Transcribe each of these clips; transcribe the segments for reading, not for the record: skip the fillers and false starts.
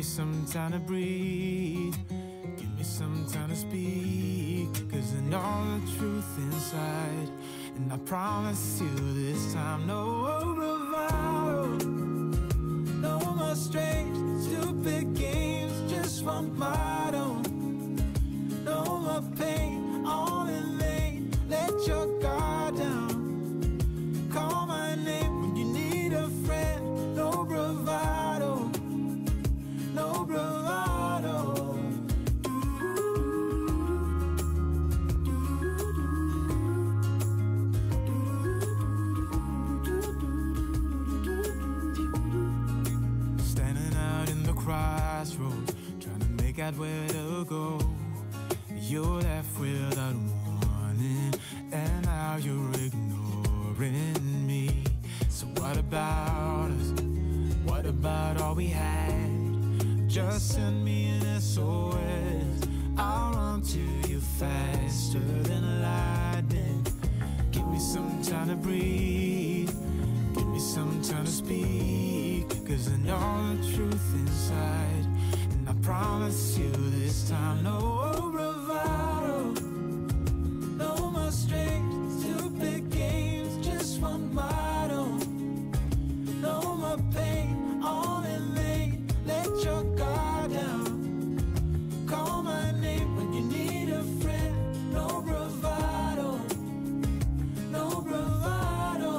me some time to breathe. Give me some time to speak, 'cause I know the truth inside. And I promise you this time, no bravado, no more strange, stupid games, just one motto. No more pain, all in vain, let your guard down. Call my name when you need a friend, no bravado, no bravado. Standing out in the crossroads, trying to make out where to go. You're left without warning, and now you're ignoring me. So what about us? What about all we had? Just send me an SOS, I'll run to you faster than lightning. Give me some time to breathe, give me some time to speak, 'cause I know the truth inside. And I promise you this time, no bravado, no more strange, stupid games, just one motto. No more pain, all in vain, let your guard down. Call my name when you need a friend, no bravado, no bravado.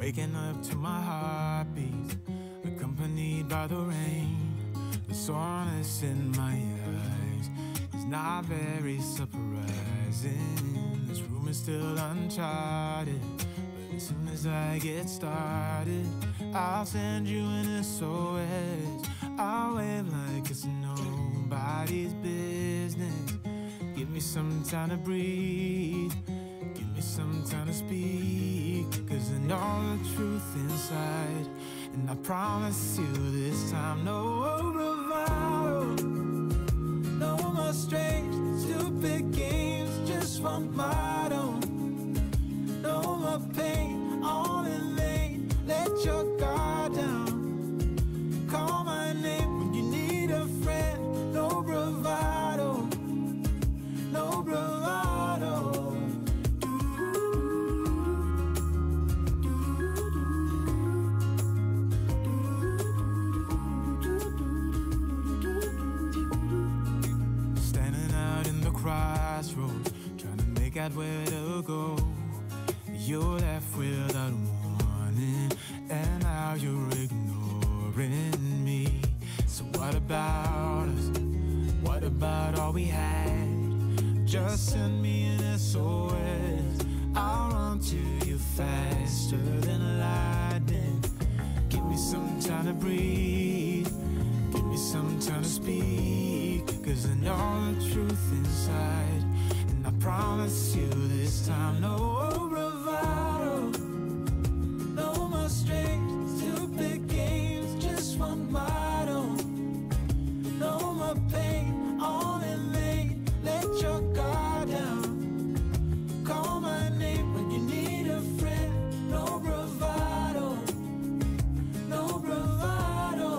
Waking up to my heartbeats, accompanied by the rain. The soreness in my eyes is not very surprising. This room is still uncharted, but as soon as I get started, I'll send you an SOS. I'll wave like it's nobody's business. Give me some time to breathe, give me some time to speak, 'cause I know the truth inside. And I promise you this time, no bravado, no more strange, stupid games, just one motto. No more pain, all in vain, let your guard down. Call my name when you need a friend, no bravado, no bravado. Crossroads, trying to make out where to go. You're left without warning, and now you're ignoring me. So what about us? What about all we had? Just send me an SOS. I'll run to you faster than lightning. Give me some time to breathe, give me some time to speak, 'cause I know the truth inside. And I promise you this time, no bravado, no more strange, stupid games, just one motto. No more pain, all in vain, let your guard down. Call my name when you need a friend, no bravado, no bravado.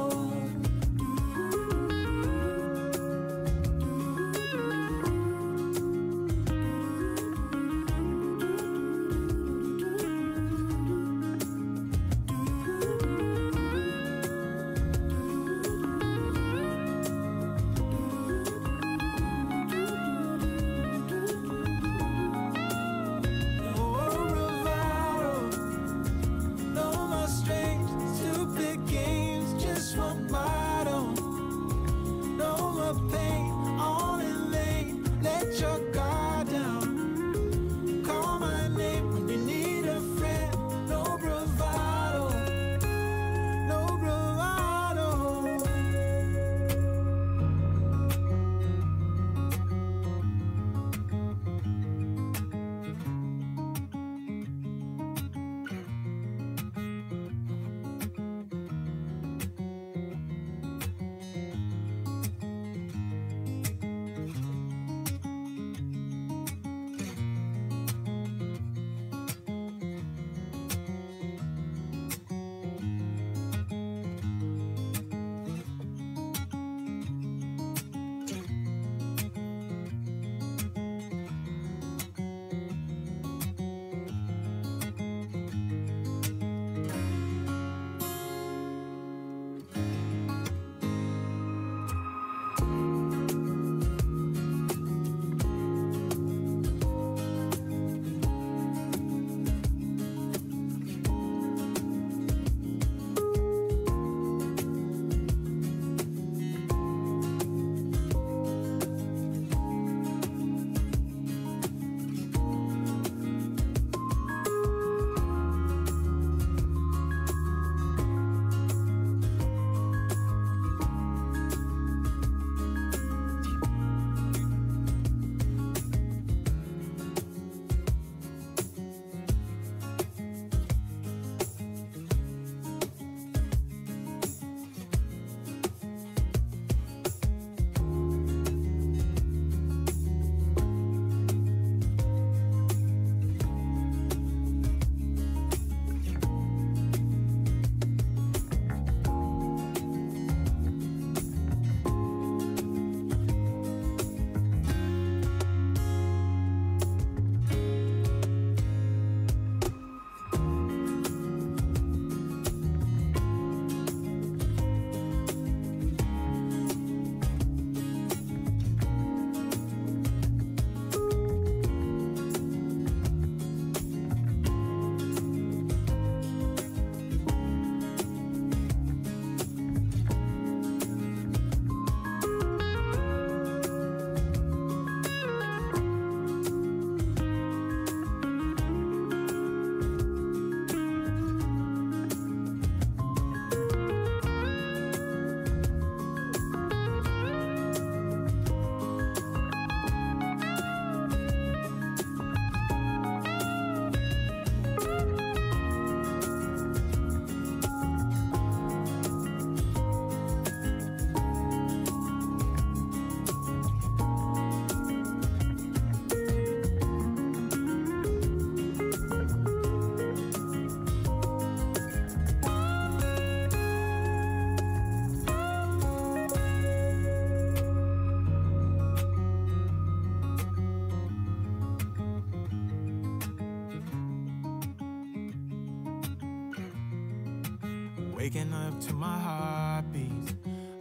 waking up to my heartbeat,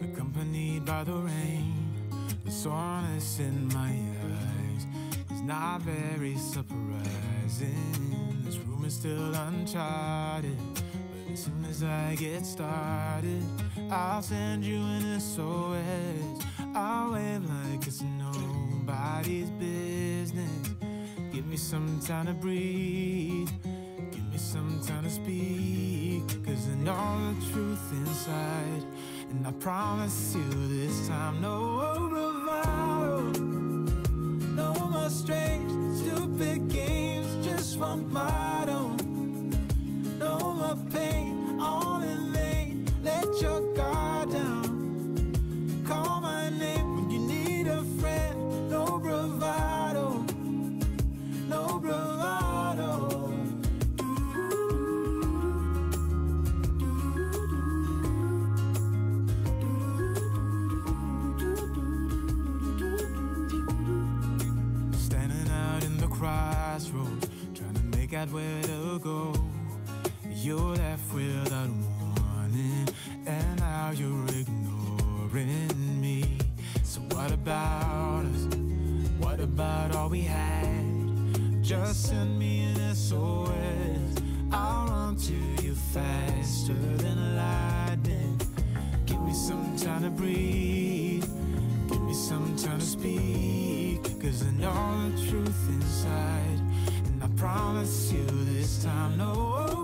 accompanied by the rain. The soreness in my eyes is not very surprising. This room is still uncharted, but as soon as I get started, I'll send you an SOS. I'll wave like it's nobody's business. Give me some time to breathe, give me some time to speak, 'cause I know the truth inside. And I promise you this time, no bravado, no more strange, stupid games, just one motto. No more pain, all in vain, let your guard down. Call my name when you need a friend, no bravado, no bravado. Crossroads, trying to make out where to go. You're left without warning, and now you're ignoring me. So what about us? What about all we had? Just send me an SOS. I'll run to you faster than lightning. Give me some time to breathe, give me some time to speak, 'cause I know the truth inside. And I promise you this time, no